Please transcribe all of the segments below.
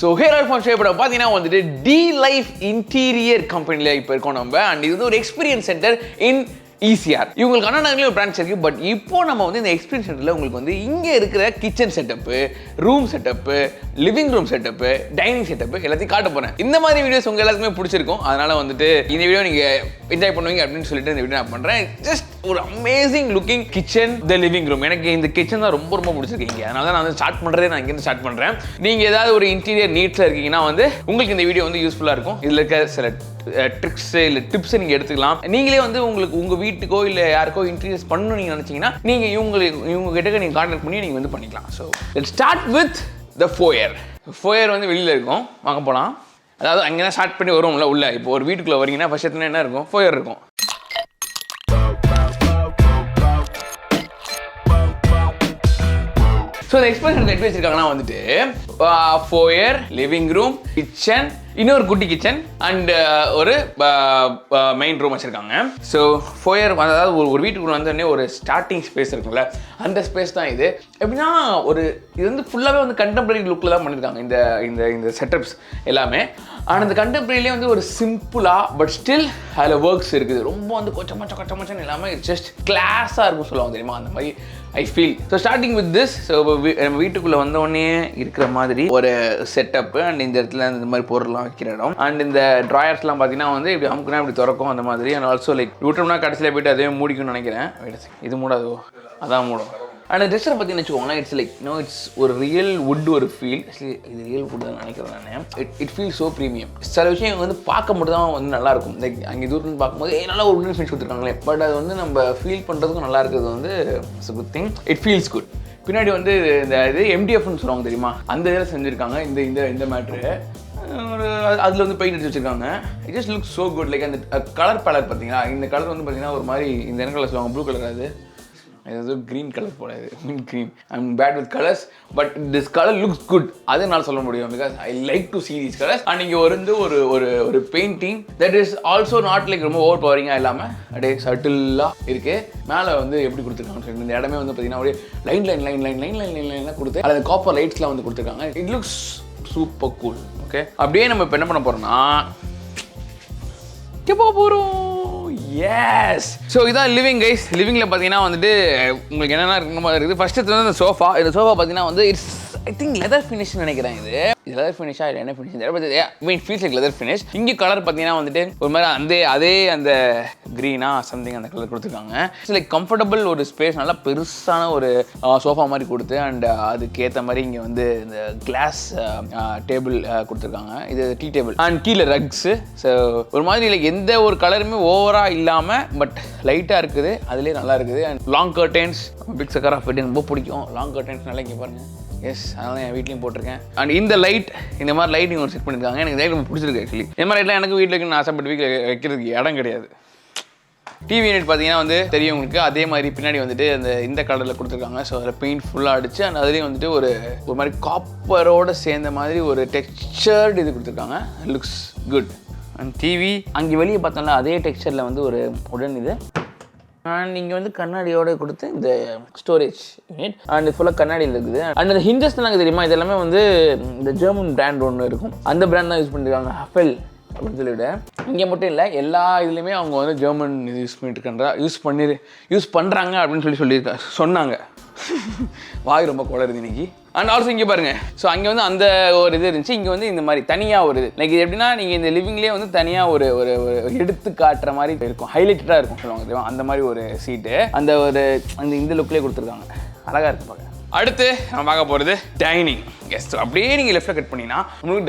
So hair R phone ஷேப்போட பார்த்தீங்கன்னா வந்துட்டு D life interior கம்பெனியில் இப்போ இருக்கோம் நம்ம. அண்ட் இது வந்து ஒரு எக்ஸ்பீரியன்ஸ் சென்டர் இன் ECR. இவங்களுக்கு அண்ணாநகர்லேயும் ஒரு பிரான்ச் இருக்குது. பட் இப்போ நம்ம வந்து இந்த எக்ஸ்பீரியன்ஸ் சென்டரில் உங்களுக்கு வந்து இங்கே இருக்கிற kitchen setup, room setup, living room setup, dining setup எல்லாத்தையும் காட்ட போகிறேன். இந்த மாதிரி வீடியோஸ் உங்கள் எல்லாத்துக்குமே பிடிச்சிருக்கும். அதனால் வந்துட்டு இந்த வீடியோ நீங்கள் என்ஜாய் பண்ணுவீங்க அப்படின்னு சொல்லிட்டு இந்த வீடியோ நான் பண்ணுறேன். ஜஸ்ட் ஒரு amazing looking kitchen, the living room. எனக்கு இந்த கிச்சன் தான் ரொம்ப ரொம்ப பிடிச்சிருக்கீங்க. அதனால தான் நான் வந்து ஸ்டார்ட் பண்ணுறதே நான் இங்கேருந்து ஸ்டார்ட் பண்ணுறேன். நீங்கள் ஏதாவது ஒரு இன்டீரியர் நீட்ஸில் இருக்கீங்கன்னா வந்து உங்களுக்கு இந்த வீடியோ வந்து யூஸ்ஃபுல்லாக இருக்கும். இதில் இருக்க சில ட்ரிக்ஸ் இல்லை டிப்ஸ் நீங்கள் எடுத்துக்கலாம். நீங்களே வந்து உங்களுக்கு உங்கள் வீட்டுக்கோ இல்லை யாருக்கோ இன்டீரியர்ஸ் பண்ணணும் நீங்கள் நினச்சிங்கன்னா நீங்கள் இவங்க கிட்ட நீங்கள் கான்டாக்ட் பண்ணி நீங்கள் வந்து பண்ணிக்கலாம். So let's start with the foyer. Foyer வந்து வெளியில் இருக்கும், வாங்க போகலாம். அதாவது அங்கே தான் ஸ்டார்ட் பண்ணி வருவோம்ல உள்ள. இப்போ ஒரு வீட்டுக்குள்ளே வரீங்கன்னா ஃபர்ஸ்ட் எத்தனை என்ன இருக்கும்? ஃபோயர் இருக்கும். ஸோ இந்த எக்ஸ்பீரியன்ஸ் எப்படி வச்சிருக்காங்கன்னா வந்துட்டு ஃபோயர், லிவிங் ரூம், கிச்சன், இன்னொரு குட்டி கிச்சன் அண்ட் ஒரு மெயின் ரூம் வச்சுருக்காங்க. ஸோ ஃபோயர் அதாவது ஒரு வீட்டுக்குள்ள வந்தோடனே ஒரு ஸ்டார்டிங் ஸ்பேஸ் இருக்குல்ல, அந்த ஸ்பேஸ் தான் இது. எப்படின்னா இது வந்து ஃபுல்லாகவே வந்து கண்டெம்பரரி லுக்கில் தான் பண்ணியிருக்காங்க இந்த இந்த இந்த செட்டப்ஸ் எல்லாமே. ஆனால் இந்த கண்டெம்பரரியிலே வந்து ஒரு சிம்பிளாக பட் ஸ்டில் அதில் ஒர்க்ஸ் இருக்குது. ரொம்ப வந்து கொச்சமச்சம் இல்லாமல் ஜஸ்ட் கிளாஸாக இருக்கும் சொல்லுவாங்க தெரியுமா, அந்த மாதிரி I feel. So starting with this. So நம்ம வீட்டுக்குள்ளே வந்தோடனே இருக்கிற மாதிரி ஒரு செட்டப்பு அண்ட் இந்த இடத்துல இந்த மாதிரி பொருள்லாம் வைக்கிற இடம் அண்ட் இந்த ட்ராயர்ஸ்லாம் பார்த்தீங்கன்னா வந்து இப்படி அமுக்குனா இப்படி திறக்கும் அந்த மாதிரி. அண்ட் ஆல்சோ லைக் விட்டோம்னா கடைசியில் போய்ட்டு அதே மூடிக்கும்னு நினைக்கிறேன். இது மூடாதோ, அதான் மூடும். அண்ட் ட்ரெஸ்ஸரை பார்த்தீங்கன்னு வச்சுக்கோங்களேன், இட்ஸ் லைக் இட்ஸ் ஒரு ரியல் வுட் ஒரு ஃபீல். இது ரியல் வுட் தான் நினைக்கிறேன் நான். It feel so premium. சில விஷயம் வந்து பார்க்க மட்டும் தான் வந்து நல்லாயிருக்கும். லைக் அங்கே தூரத்துன்னு பார்க்கும்போது நல்லா ஒரு உடன் ஃபினிஷ் கொடுத்துருக்காங்களே, பட் அது வந்து நம்ம ஃபீல் பண்ணுறதுக்கும் நல்லா இருக்கிறது வந்து it's good thing. It feels good. பின்னாடி வந்து இந்த இது MDFன்னு சொல்லுவாங்க தெரியுமா, அந்த இதில் செஞ்சுருக்காங்க இந்த இந்த இந்த மேட்ரு. ஒரு அதில் வந்து பெயிண்ட் அடிச்சு வச்சுருக்காங்க. It just look so good. Like அந்த கலர் பேலட் பார்த்தீங்களா, இந்த கலர் வந்து பார்த்தீங்கன்னா ஒரு மாதிரி இந்த என்ன கலர் சொல்லுவாங்க, ப்ளூ கலர். அது ஏதோ க்ரீன் கலர் போல. இது green. I am bad with colours but this colour looks good. அது என்னால் சொல்ல முடியும் because I like to see these colours. And இங்கே வந்து ஒரு ஒரு ஒரு painting that is also not like ரொம்ப ஓவர் பவரிங்காக இல்லாமல் அப்படியே சட்டிலாக இருக்குது. மேலே வந்து எப்படி கொடுத்துருக்காங்கன்னு சொல்லி இந்த இடமே வந்து பார்த்தீங்கன்னா அப்படியே லைன்லாம் கொடுத்து அதில் காப்பர் லைட்ஸ்லாம் வந்து கொடுத்துருக்காங்க. It looks super cool. Okay, அப்படியே நம்ம இப்போ என்ன பண்ண போகிறோம்னா எப்போ போகிறோம். எஸ். ஸோ இதான் லிவிங் கைஸ். லிவிங்கில் பார்த்தீங்கன்னா வந்துட்டு உங்களுக்கு என்னென்ன இருக்கிற மாதிரி இருக்குது. ஃபர்ஸ்ட் வந்து இந்த சோஃபா. இந்த சோஃபா பார்த்தீங்கன்னா வந்து இட்ஸ் ஐ திங்க் லெதர் ஃபினிஷ்னு நினைக்கிறேன். இது லெதர் ஃபினிஷா இல்லை என்ன finish feels like leather finish. இங்கே கலர் பார்த்தீங்கன்னா வந்துட்டு ஒரு மாதிரி அதே அந்த க்ரீனா சம்திங் அந்த கலர் கொடுத்துருக்காங்க. இட்ஸ் லைக் கம்ஃபர்டபுள் ஒரு ஸ்பேஸ், நல்லா பெருசான ஒரு சோஃபா மாதிரி கொடுத்து அண்ட் அதுக்கேற்ற மாதிரி இங்கே வந்து இந்த கிளாஸ் டேபிள் கொடுத்துருக்காங்க. இது டீ டேபிள் அண்ட் கீழே ரக்ஸு. ஸோ ஒரு மாதிரி லைக் எந்த ஒரு கலருமே ஓவராக இல்லாமல் பட் லைட்டாக இருக்குது, அதுலேயே நல்லா இருக்குது. And long curtains, big sucker of wedding ரொம்ப பிடிக்கும். லாங் கர்டன்ஸ் நல்லா இங்கே பாருங்கள். எஸ், அதனால என் வீட்லையும் போட்டிருக்கேன். அண்ட் இந்த லைட், இந்த மாதிரி லைட்டிங் ஒரு செட் பண்ணியிருக்காங்க. எனக்கு லைட் ரொம்ப பிடிச்சிருக்கு ஆக்சுவலி. இந்த மாதிரி லைட்லாம் எனக்கு வீட்டில் வைக்கணும்னு ஆசைப்பட்டு வீட்டில் வைக்கிறதுக்கு இடம் கிடையாது. டிவி யூனிட் பார்த்தீங்கன்னா வந்து தெரியும் உங்களுக்கு. அதே மாதிரி பின்னாடி வந்துட்டு இந்த கலரில் கொடுத்துருக்காங்க. ஸோ அதில் பெயிண்ட் ஃபுல்லாக அடிச்சு அண்ட் அதுலேயும் வந்துட்டு ஒரு மாதிரி காப்பரோடு சேர்ந்த மாதிரி ஒரு டெக்ஸ்சர்டு இது கொடுத்துருக்காங்க. Looks good. அண்ட் டிவி அங்கே வெளியே பார்த்தோம்னா அதே டெக்ஸ்சரில் வந்து ஒரு உடன் இது அண்ட் இங்கே வந்து கண்ணாடியோடு கொடுத்து இந்த ஸ்டோரேஜ் யூனிட் அண்ட் ஃபுல்லாக கண்ணாடியில் இருக்குது. அண்ட் அந்த ஹிண்டஸ்லாம் எனக்கு தெரியுமா, இது எல்லாமே வந்து இந்த ஜெர்மன் பிராண்ட் ஒன்று இருக்கும், அந்த பிராண்ட் தான் யூஸ் பண்ணியிருக்காங்க, ஹஃபெல் அப்படின்னு சொல்லிவிட. இங்கே மட்டும் இல்லை, எல்லா இதுலேயுமே அவங்க வந்து ஜெர்மன் இது யூஸ் பண்ணிட்டு யூஸ் பண்ணுறாங்க அப்படின்னு சொன்னாங்க. வாய் ரொம்ப குளருது இன்னைக்கு. அண்ட் ஆல்சோ இங்கே பாருங்கள். ஸோ அங்கே வந்து அந்த ஒரு இது இருந்துச்சு. இங்கே வந்து இந்த மாதிரி தனியாக ஒரு இது லைக் இது எப்படின்னா நீங்கள் இந்த லிவிங்லேயே வந்து தனியாக ஒரு ஒரு எடுத்து காட்டுற மாதிரி இருக்கும், ஹைலைட்டடாக இருக்கும் சொல்லுவாங்க தெரியுமா, அந்த மாதிரி ஒரு சீட்டு அந்த ஒரு இந்த லுக்லேயே கொடுத்துருக்காங்க. அழகாக இருக்கும் பார்க்க. அடுத்து நம்ம பார்க்க போகிறது டைனிங். எஸ், அப்படியே நீங்கள் லெஃப்ட்டில் கட் பண்ணிங்கன்னா உங்களுக்கு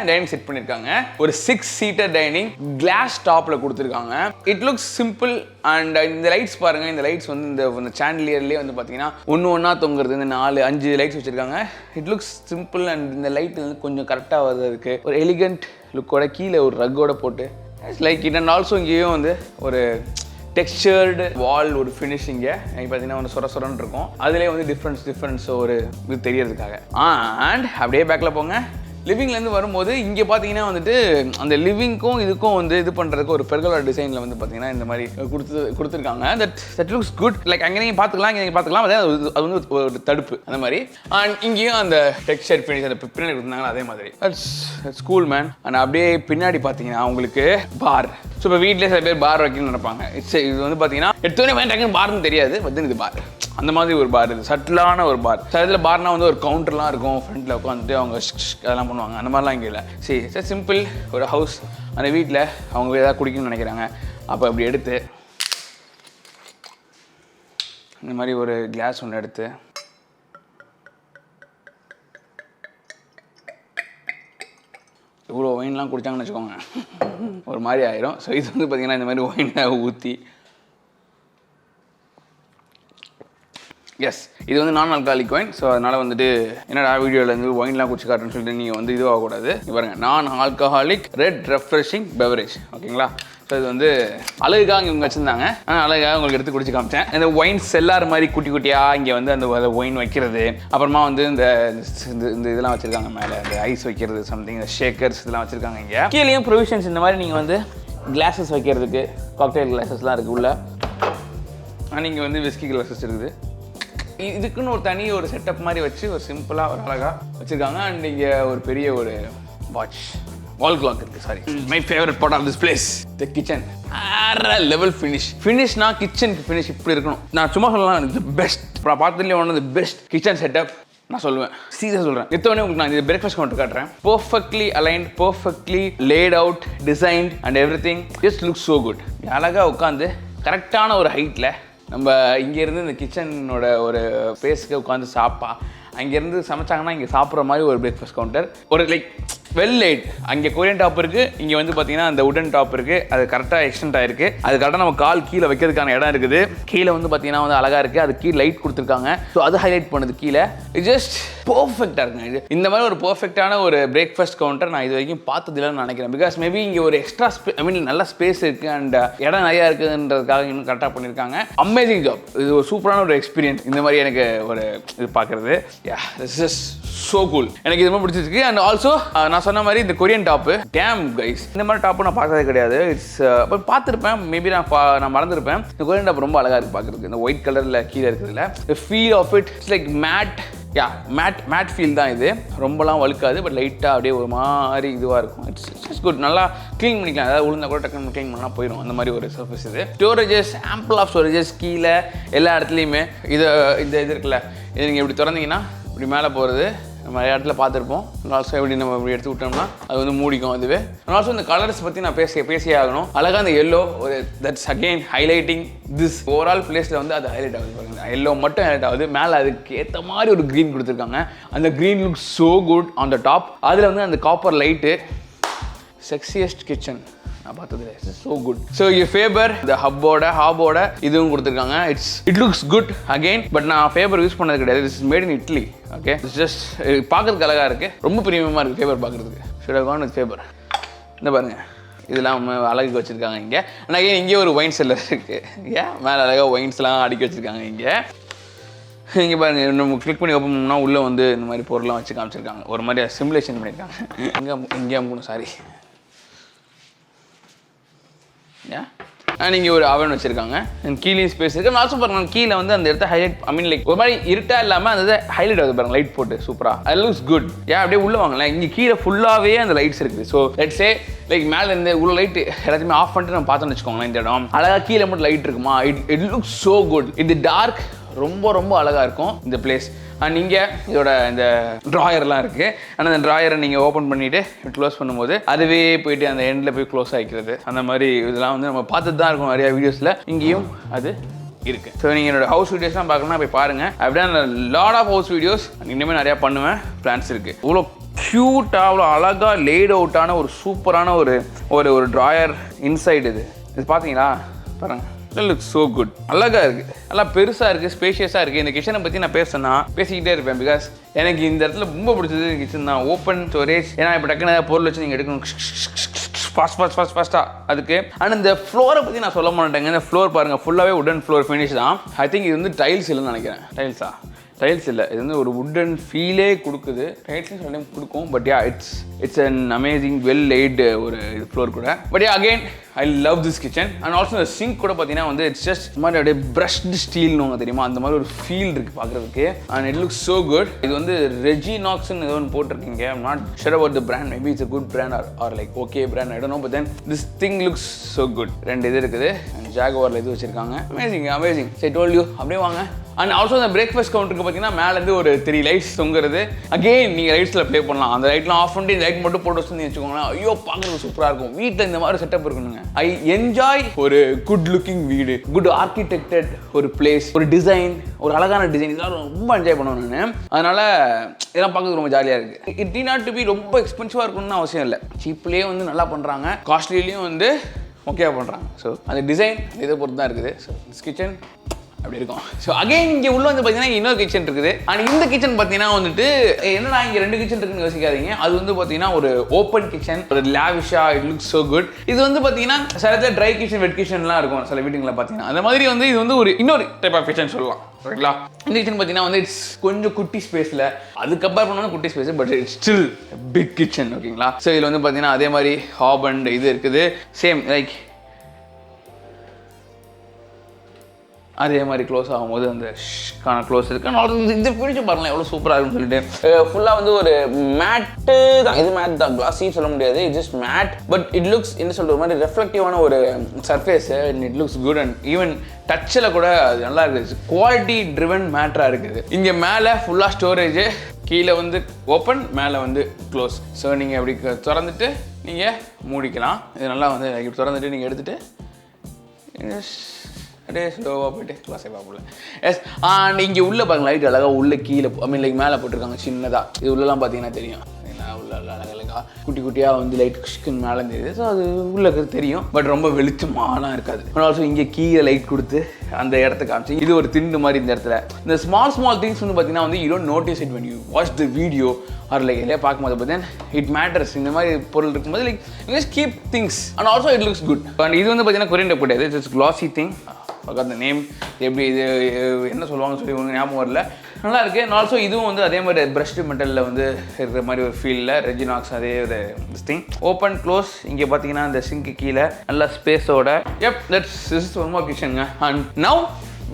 டைனிங் செட் பண்ணியிருக்காங்க. ஒரு 6 சீட்டர் டைனிங் கிளாஸ் டாப்பில் கொடுத்துருக்காங்க. இட் லுக்ஸ் சிம்பிள் அண்ட் இந்த லைட்ஸ் பாருங்கள். இந்த லைட்ஸ் வந்து இந்த சாண்டிலியர்லேயே வந்து பார்த்தீங்கன்னா ஒன்றா தொங்குறது. இந்த 4-5 லைட்ஸ் வச்சுருக்காங்க. இட் லுக்ஸ் சிம்பிள் அண்ட் இந்த லைட் வந்து கொஞ்சம் கரெக்டாக வருது. ஒரு எலிகண்ட் லுக்கோட கீழே ஒரு ரக்கோட போட்டு it's like it. And also இங்கேயும் வந்து ஒரு டெக்ஸ்சர்டு வால் ஒரு ஃபினிஷிங்க பார்த்தீங்கன்னா வந்து சொரன்னு இருக்கும். அதுலேயே வந்து டிஃப்ரென்ஸ் ஒரு இது தெரியறதுக்காக. அண்ட் அப்படியே பேக்கில் போங்க. லிவிங்லேருந்து வரும்போது இங்கே பார்த்தீங்கன்னா வந்துட்டு அந்த லிவிங்க்கும் இதுக்கும் வந்து இது பண்ணுறதுக்கு ஒரு பெர்கோலா டிசைனில் வந்து பார்த்தீங்கன்னா இந்த மாதிரி கொடுத்துருக்காங்க. That looks good. லைக் அங்கே நீங்கள் பார்த்துக்கலாம், இங்கே நீங்கள் பார்த்துக்கலாம். அது வந்து ஒரு தடுப்பு அந்த மாதிரி. அண்ட் இங்கேயும் அந்த டெக்ஸ்சர் ஃபினிஷ் அந்த பின்னாடி கொடுத்தாங்க அதே மாதிரி. That's cool man. அண்ட் அப்படியே பின்னாடி பார்த்தீங்கன்னா உங்களுக்கு பார். ஸோ இப்போ வீட்டிலே சில பேர் பார் வைக்கணும்னு நினைப்பாங்க. இது வந்து பார்த்தீங்கன்னா எடுத்தோடனே வேண்டாங்கன்னு பார்னு தெரியாது, பட் இது பார் அந்த மாதிரி ஒரு பார். இது சட்டிலான ஒரு பார். சில இதில் பார்னா வந்து ஒரு கவுண்டர்லாம் இருக்கும், ஃப்ரண்ட்டில் உட்காந்துட்டு அவங்க அதெல்லாம் பண்ணுவாங்க. அந்த மாதிரிலாம் இங்கே இல்லை. சரி, சிம்பிள் ஒரு ஹவுஸ். அந்த வீட்டில் அவங்க ஏதாவது குடிக்கணும்னு நினைக்கிறாங்க, அப்போ அப்படி எடுத்து இந்த மாதிரி ஒரு கிளாஸ் ஒன்று எடுத்து இவ்வளோ ஒயின்லாம் குடித்தாங்கன்னு வச்சுக்கோங்க, ஒரு மாதிரி ஆயிரும். ஸோ இது வந்து பார்த்திங்கன்னா இந்த மாதிரி ஒயினை ஊற்றி, எஸ் இது வந்து நான் ஆல்கஹாலிக் ஒயின். ஸோ அதனால் வந்துட்டு என்னடா வீடியோவில் ஒயின்லாம் குடிச்சு காட்டுன்னு சொல்லிட்டு நீங்கள் வந்து இதுவாகக்கூடாது. பாருங்கள், நான் ஆல்கஹாலிக் ரெட் ரெஃப்ரெஷிங் பெவரேஜ். ஓகேங்களா? ஸோ இது வந்து அழகுக்காக இவங்க வச்சுருந்தாங்க. ஆனால் அழகாக உங்களுக்கு எடுத்து குடிச்சு காமிச்சேன். இந்த ஒயின் செல்லார் மாதிரி குட்டி குட்டியாக இங்கே வந்து அந்த ஒயின் வைக்கிறது, அப்புறமா வந்து இந்த இதெல்லாம் வச்சுருக்காங்க மேலே, இந்த ஐஸ் வைக்கிறது, சம்திங் ஷேக்கர்ஸ் இதெல்லாம் வச்சுருக்காங்க. இங்கே கீழேயும் ப்ரொவிஷன்ஸ் இந்த மாதிரி நீங்கள் வந்து கிளாஸஸ் வைக்கிறதுக்கு காக்டெயில் கிளாஸஸ்லாம் இருக்குது உள்ள. ஆனால் இங்கே வந்து விஸ்கி கிளாஸஸ் இருக்குது. இதுக்குன்னு ஒரு தனி ஒரு செட்டப் மாதிரி வச்சு ஒரு சிம்பிளாக ஒரு அழகாக வச்சுருக்காங்க. அண்ட் இங்கே ஒரு பெரிய ஒரு வால் கிளாக் இருக்குது. Sorry, my favourite part of this place, the kitchen. வேற லெவல் ஃபினிஷ்னா கிச்சனுக்கு ஃபினிஷ் இப்படி இருக்கணும். நான் சும்மா சொல்லலாம், தி பெஸ்ட். நான் பார்த்ததுலேயே one of the best kitchen setup நான் சொல்லுவேன். சீரியஸாக சொல்கிறேன். எத்தோடனே உங்களுக்கு நான் இது பிரேக்ஃபாஸ்ட் கவுண்டர் காட்டுறேன். Perfectly aligned, perfectly laid out, designed and everything just looks so good. அழகாக உட்காந்து கரெக்டான ஒரு ஹைட்டில் நம்ம இங்கேருந்து இந்த கிச்சனோட ஒரு ஸ்பேஸுக்கு உட்காந்து அங்கேருந்து சமைச்சாங்கன்னா இங்கே சாப்பிட்ற மாதிரி ஒரு பிரேக்ஃபாஸ்ட் கவுண்டர். ஒரு லைக் வெல் லைட். அங்கே கொரியன் டாப் இருக்குது, இங்கே வந்து பார்த்தீங்கன்னா அந்த உடன் டாப் இருக்குது. அது கரெக்டாக எக்ஸ்டெண்ட் ஆகிருக்கு. அது கரெக்டாக நம்ம கால் கீழே வைக்கிறதுக்கான இடம் இருக்குது. கீழே வந்து பார்த்தீங்கன்னா வந்து அழகாக இருக்குது. அது கீழே லைட் கொடுத்துருக்காங்க. ஸோ அது ஹைலைட் பண்ணுது கீழே. இது ஜஸ்ட் பர்ஃபெக்டாக இருக்குங்க. இது இந்த மாதிரி ஒரு பர்ஃபெக்டான ஒரு பிரேக்ஃபாஸ்ட் கவுண்டர் நான் இது வரைக்கும் பார்த்ததில்லன்னு நினைக்கிறேன். பிகாஸ் மேபி இங்கே ஒரு எக்ஸ்ட்ரா நல்ல ஸ்பேஸ் இருக்குது அண்ட் இடம் நிறையா இருக்குதுன்றதுக்காக இன்னும் கரெக்டாக பண்ணியிருக்காங்க. Amazing job. இது ஒரு சூப்பரான ஒரு எக்ஸ்பீரியன்ஸ் இந்த மாதிரி எனக்கு ஒரு இது பார்க்குறது. This is so cool. எனக்கு இது ரொம்ப பிடிச்சிருக்கு. அண்ட் ஆல்சோ நான் சொன்ன மாதிரி இந்த கொரியன் டாப்பு, டேம் கைஸ், இந்த மாதிரி டாப்பு நான் பார்த்ததே கிடையாது. இட்ஸ் பார்த்துருப்பேன், மேபி நான் மறந்துருப்பேன். இந்த கொரியன் டாப் ரொம்ப அழகாக இருக்குது பார்க்குறதுக்கு. இந்த ஒயிட் கலரில் கீழே இருக்குதுல்ல, the feel of it it's like matte feel தான் இது. ரொம்பலாம் வழுக்காது, பட் லைட்டாக அப்படியே ஒரு மாதிரி இதுவாக இருக்கும். It's good. நல்லா க்ளீன் பண்ணிக்கலாம். அதாவது உளுந்தா கூட டக்குன்னு க்ளீன் பண்ணால் போயிடும். அந்த மாதிரி ஒரு சர்ஃபேஸ் இது. ஸ்டோரேஜஸ், ஆம்பிள் ஆஃப் ஸ்டோரேஜஸ் கீழே எல்லா இடத்துலையுமே. இது இருக்குல்ல, இது நீங்கள் இப்படி திறந்தீங்கன்னா இப்படி மேலே போகிறது நம்ம நிறைய இடத்துல பார்த்துருப்போம். ஆல்சோ எப்படி நம்ம இப்படி எடுத்து விட்டோம்னா அது வந்து மூடிக்கும் அதுவே. ஆல்சோ இந்த கலர்ஸ் பற்றி நான் பேசியே ஆகணும். அழகாக அந்த எல்லோ ஒரு that's again highlighting this overall பிளேஸில் வந்து அது ஹைலைட் ஆகுது. பாருங்க, எல்லோ மட்டும் ஹைலைட் ஆகுது. மேலே அதுக்கு ஏற்ற மாதிரி ஒரு க்ரீன் கொடுத்துருக்காங்க. அந்த green looks so good on the top. அதில் வந்து அந்த காப்பர் லைட்டு. செக்ஸியஸ்ட் கிச்சன் நான் பார்த்தது. So good. ஸோ யூ ஃபேபர் இந்த ஹாபோட இதுவும் கொடுத்துருக்காங்க. It looks good again. But நான் ஃபேபர் யூஸ் பண்ணது கிடையாது. This is made in idli. Okay, just பார்க்கறதுக்கு அழகாக இருக்குது. ரொம்ப ப்ரீமியமாக இருக்குது ஃபேபர் பார்க்குறதுக்கு. ஷுட் ஹவ் கான் வித் ஃபேபர். இந்த பாருங்கள், இதெல்லாம் அழகுக்கு வச்சுருக்காங்க இங்கே. ஆனால் அகெயின் இங்கே ஒரு ஒயின் செல்லர் இருக்குது. மேலே அழகாக ஒயின்ஸ்லாம் அடுக்கி வச்சுருக்காங்க இங்கே பாருங்கள். நம்ம கிளிக் பண்ணி ஓப்பன் பண்ணோம்னா உள்ளே வந்து இந்த மாதிரி பொருள்லாம் வச்சு காமிச்சிருக்காங்க. ஒரு மாதிரி சிமுலேஷன் பண்ணியிருக்காங்க. இங்கே அமுக்கணும், சாரி. இங்கே ஒரு அவன் வச்சிருக்காங்க. கீழே ஸ்பேஸ் இருக்குது. ஆல்சோ பாருங்க, கீழே வந்து அந்த இடத்த ஹைலைட் லைக் ஒரு மாதிரி இருட்டா இல்லாமல் அந்த ஹைலைட் ஆகுது பாருங்க, லைட் போட்டு சூப்பராக. அது லுக்ஸ் குட். அப்படியே உள்ள வாங்கலாம். இங்கே கீழே ஃபுல்லாகவே அந்த லைட்ஸ் இருக்குது. ஸோ லெட்ஸ் சே லைக் மேலே இருந்து உள்ள லைட் எல்லாத்தையுமே ஆஃப் பண்ணிட்டு நம்ம பார்த்தோம்னு வச்சுக்கோங்களேன். இந்த இடம் அழகாக கீழே மட்டும் லைட் இருக்குமா, இட் லுக்ஸ் ஸோ குட். இது டார்க், ரொம்ப அழகாக இருக்கும் இந்த பிளேஸ். அண்ட் இங்கே இதோட இந்த ட்ராயர்லாம் இருக்குது. ஆனால் அந்த ட்ராயரை நீங்கள் ஓப்பன் பண்ணிவிட்டு க்ளோஸ் பண்ணும்போது அதுவே போயிட்டு அந்த எண்டில் போய் க்ளோஸ் ஆகிக்கிறது. அந்த மாதிரி இதெல்லாம் வந்து நம்ம பார்த்துட்டு தான் இருக்கும் நிறையா வீடியோஸில். இங்கேயும் அது இருக்குது. ஸோ நீங்கள் என்னோட ஹவுஸ் வீடியோஸ்லாம் பார்க்கணும்னா போய் பாருங்கள். அப்படியே லாட் ஆஃப் ஹவுஸ் வீடியோஸ் இனிமேல் நிறையா பண்ணுவேன். பிளான்ஸ் இருக்குது. இவ்வளோ க்யூட்டாக, அவ்வளோ அழகாக லேட் அவுட்டான ஒரு சூப்பரான ஒரு ட்ராயர் இன்சைடு. இது பார்த்தீங்களா பாருங்கள். Looks so good. அழகாக இருக்குது, நல்லா பெருசாக இருக்குது, ஸ்பேஷியஸாக இருக்குது. இந்த கிச்சனை பற்றி நான் பேசிக்கிட்டே இருப்பேன். பிகாஸ் எனக்கு இந்த இடத்துல ரொம்ப பிடிச்சது கிச்சன் தான். Open storage. ஏன்னா இப்போ டக்குனு ஏதாவது பொருள் வச்சு நீங்கள் எடுக்கணும் ஃபாஸ்ட்டாக அதுக்கு. அண்ட் இந்த ஃப்ளோரை பற்றி நான் சொல்ல மாட்டேங்க. இந்த ஃப்ளோர் பாருங்கள், ஃபுல்லாகவே உடன் ஃப்ளோர் ஃபினிஷ் தான். ஐ திங்க் இது வந்து டைல்ஸ் இல்லைன்னு நினைக்கிறேன். டைல்ஸ் இல்லை, இது வந்து ஒரு வுட்டன் ஃபீலே கொடுக்குது. டைல்ஸும் சில டைம் கொடுக்கும், but yeah it's an amazing well light ஒரு ஃப்ளோர் கூட. But yeah again I love this kitchen. And also இந்த சிங்க் கூட பார்த்தீங்கன்னா வந்து இட்ஸ் ஜஸ்ட் மாதிரி அப்படியே பிரஷ்டு ஸ்டீல்னு தெரியுமா, அந்த மாதிரி ஒரு ஃபீல் இருக்குது பார்க்குறதுக்கு. And it looks so good. இது வந்து ரெஜினாக்ஸ்னு ஏதோ ஒன்று போட்டிருக்கீங்க. I'm not sure about the brand, maybe it's a good brand R like okay brand, I don't know, but then this thing looks so good. 2 இது இருக்குது. And ஜாகுவாரில் இது வச்சிருக்காங்க. Amazing. சரி டோல் யூ அப்படியே வாங்க. அண்ட் ஆல்சோ அந்த breakfast கவுண்டருக்கு பார்த்தீங்கன்னா மேலேருந்து ஒரு 3 லைட்ஸ் தொங்குறது. அகெயின் நீங்கள் லைட்ஸில் ப்ளே பண்ணலாம். அந்த லைட்லாம் ஆஃப் பண்ணி லைட் மட்டும் போட்டு வச்சு வச்சுக்கோங்களேன், ஐயோ பார்க்குறது சூப்பராக இருக்கும். வீட்டில் இந்த மாதிரி செட்டப் இருக்கணுங்க. ஐ என்ஜாய் ஒரு குட் லுக்கிங் வீடு, குட் ஆர்கிடெக்டட் ஒரு பிளேஸ், ஒரு டிசைன், ஒரு அழகான டிசைன், இதெல்லாம் ரொம்ப என்ஜாய் பண்ணுவேன் நான். அதனால இதெல்லாம் பார்க்கறது ரொம்ப ஜாலியாக இருக்குது. இட் டி நாட் டு பி ரொம்ப எக்ஸ்பென்சிவாக இருக்கணும்னு அவசியம் இல்லை. சீப்லேயே வந்து நல்லா பண்ணுறாங்க, காஸ்ட்லிலையும் வந்து ஓகேவா பண்ணுறாங்க. ஸோ அந்த டிசைன் இதை பொறுத்து தான் இருக்குது. ஸோ திஸ் கிச்சன் அப்படி இருக்கும். ஸோ அகைன் இங்கே உள்ள வந்து பார்த்தீங்கன்னா இன்னொரு கிச்சன் இருக்குது. அண்ட் இந்த கிச்சன் பார்த்தீங்கன்னா வந்துட்டு என்னடா இங்கே 2 கிச்சன் இருக்குன்னு யோசிக்காதீங்க. அது வந்து பார்த்தீங்கன்னா ஒரு ஓப்பன் கிச்சன், ஒரு லாவிஷா, இட் லுக்ஸ் ஸோ குட். இது வந்து பார்த்தீங்கன்னா சில இடத்துல ட்ரை கிச்சன், வெட் கிச்சன்லாம் இருக்கும் சில வீட்டுங்களில் பார்த்தீங்கன்னா. அந்த மாதிரி வந்து இது வந்து ஒரு இன்னொரு டைப் ஆஃப் கிச்சன் சொல்லலாம். ஓகேங்களா? இந்த கிச்சன் பார்த்தீங்கன்னா வந்து இட்ஸ் கொஞ்சம் குட்டி ஸ்பேஸில், அது கம்பேர் பண்ணாலும் குட்டி space, but it's still big kitchen. ஓகேங்களா? ஸோ இதில் வந்து பார்த்தீங்கன்னா அதே மாதிரி ஹாப் அண்ட் இது இருக்குது. சேம் லைக் அதே மாதிரி க்ளோஸ் ஆகும்போது அந்த ஷான க்ளோஸ் இருக்குது. இந்த ஃபினிஷிங் பாருங்களேன் எவ்வளோ சூப்பராக இருக்குன்னு சொல்லிட்டு. ஃபுல்லாக வந்து ஒரு மேட்டு தான், இது மேட் தான், கிளாஸி சொல்ல முடியாது, it just matte. But it looks என்ன சொல்கிற மாதிரி ரெஃப்ளெக்டிவான ஒரு surface. It looks good. And even டச்சில் கூட அது நல்லா இருக்குது. குவாலிட்டி ட்ரிவன் மேட்டராக இருக்குது. இங்கே மேலே ஃபுல்லாக ஸ்டோரேஜ், கீழே வந்து ஓப்பன், மேலே வந்து க்ளோஸ். ஸோ நீங்கள் அப்படி திறந்துட்டு நீங்கள் மூடிக்கலாம். இது நல்லா வந்து இப்படி திறந்துட்டு நீங்கள் எடுத்துகிட்டு அப்படியே ஸ்லோவாக போய்ட்டு க்ளாஸே பார்ப்போம்ல. எஸ். அண்ட் இங்கே உள்ளே பாருங்க லைட் அழகாக உள்ள கீழே லைக் மேலே போட்டிருக்காங்க சின்னதாக. இது உள்ளலாம் பார்த்தீங்கன்னா தெரியும், உள்ள அழகழகா குட்டி குட்டியாக வந்து லைட் கிஷ்குன்னு மேலே தெரியுது. ஸோ அது உள்ள தெரியும், பட் ரொம்ப வெளிச்சமாலாம் இருக்காது. ஆல்சோ இங்கே கீழே லைட் கொடுத்து அந்த இடத்த காமிச்சு இது ஒரு திண்டு மாதிரி இந்த இடத்துல. இந்த ஸ்மால் திங்ஸ் வந்து பார்த்தீங்கன்னா வந்து you don't notice it when you watch the video R like இல்லையா பார்க்கும்போது. But then it matters. இந்த மாதிரி பொருள் இருக்கும்போது like you just keep things and also it looks good. And இது வந்து பார்த்தீங்கன்னா கொரியன் கிடையாது, இட்ஸ் கிளாசி திங். அந்த நேம் எப்படி இது என்ன சொல்லுவாங்கன்னு சொல்லி உங்களுக்கு ஞாபகம் வரல. நல்லா இருக்குது. அண்ட் ஆல்சோ இதுவும் வந்து அதே மாதிரி பிரஷ்டு மெட்டலில் வந்து இருக்கிற மாதிரி ஒரு ஃபீலில் ரெஜினாக்ஸ் அதே ஒரு திங். Open close. இங்கே பார்த்தீங்கன்னா இந்த சிங்க்கு கீழே நல்ல ஸ்பேஸோட. திஸ் இஸ் ஒன் மோர் கிச்சனுங்க. And now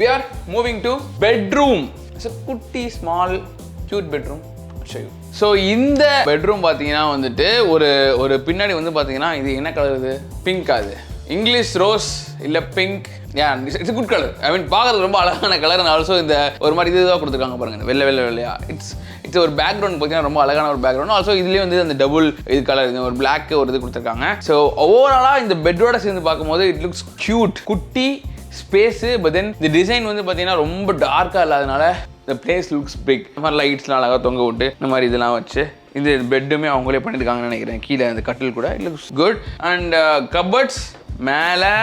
we are moving to bedroom. It's a குட்டி ஸ்மால் க்யூட் பெட்ரூம். ஸோ இந்த பெட்ரூம் பார்த்தீங்கன்னா வந்துட்டு ஒரு பின்னாடி வந்து பார்த்தீங்கன்னா இது என்ன கலர், இது பிங்க். அது இங்கிலீஷ் ரோஸ் இல்லை pink. It's good colour. I mean பார்க்கறது ரொம்ப அழகான கலர். அண்ட் ஆல்சோ இந்த ஒரு மாதிரி இதுதான் கொடுத்துருக்காங்க பாருங்க, வெள்ளையா. இட்ஸ் ஒரு பேக்ரவுண்ட் பார்த்தீங்கன்னா ரொம்ப அழகான ஒரு பேக்ரவுண்ட். ஆல்சோ இதுலேயே வந்து அந்த டபுள் இது கலர், ஒரு பிளாக் ஒரு இது கொடுத்துருக்காங்க. ஸோ ஓவராலாக இந்த பெட்டோட சேர்ந்து பார்க்கும்போது இட் லுக்ஸ் க்யூட். குட்டி ஸ்பேஸு, பட் தென் இந்த டிசைன் வந்து பார்த்தீங்கன்னா ரொம்ப டார்க்காக இல்லாதனால இந்த பிளேஸ் லுக்ஸ் பிக். இந்த மாதிரி லைட்ஸ்லாம் அழகாக தொங்க விட்டு இந்த மாதிரி இதெல்லாம் வச்சு இந்த பெட்டுமே அவங்களே பண்ணியிருக்காங்கன்னு நினைக்கிறேன். கீழே அந்த கட்டில் கூட it looks good. And cupboards மேலே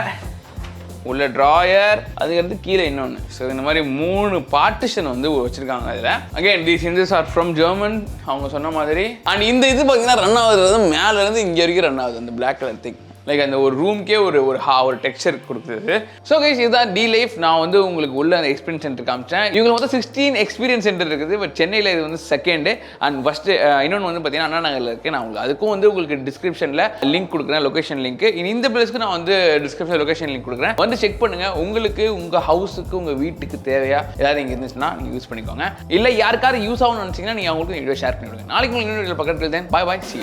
உள்ள ட்ராயர், அதுக்கடுத்து கீழே இன்னொன்று. ஸோ இந்த மாதிரி 3 பார்ட்டிஷன் வந்து வச்சுருக்காங்க அதில். Again these engines are from German அவங்க சொன்ன மாதிரி. அண்ட் இந்த இது பார்த்தீங்கன்னா ரன் ஆகுது மேலேருந்து இங்கே வரைக்கும் ரன் ஆகுது. அந்த பிளாக் கலர் திங் லைக் அந்த ஒரு ரூம்க்கே ஒரு டெக்ஸ்சர் கொடுக்குது. ஸோ கைஸ் இதுதான் டி லைஃப். நான் வந்து உங்களுக்கு உள்ள அந்த எக்ஸ்பீரியன்ஸ் சென்டர் காமிச்சேன். இவங்க மொத்தம் 16 எக்ஸ்பீரியன்ஸ் சென்டர் இருக்குது. பட் சென்னையில் இது வந்து செகண்டு. அண்ட் ஃபஸ்ட்டு இன்னொன்று வந்து பார்த்தீங்கன்னா அண்ணா நகரில் இருக்குது. நான் அதுக்கும் வந்து உங்களுக்கு டிஸ்கிரிப்ஷனில் லிங்க் கொடுக்குறேன், லொகேஷன் லிங்க். இந்த பிளேஸ்க்கு நான் வந்து டிஸ்கிரிப்ஷன் லொகேஷன் லிங்க் கொடுக்குறேன். வந்து செக் பண்ணுங்கள். உங்களுக்கு உங்கள் ஹவுஸுக்கு உங்கள் வீட்டுக்கு தேவையா ஏதாவது இங்கே இருந்துச்சுன்னா நீங்கள் யூஸ் பண்ணிக்கோங்க. இல்லை யாருக்காவது யூஸ் ஆகும்னு நினச்சிங்கன்னா நீங்கள் அவங்களுக்கு வீடியோ ஷேர் பண்ணிவிடுங்க. நாளைக்கு உங்களுக்கு இன்னொரு பக்கத்தில் பாய் சி.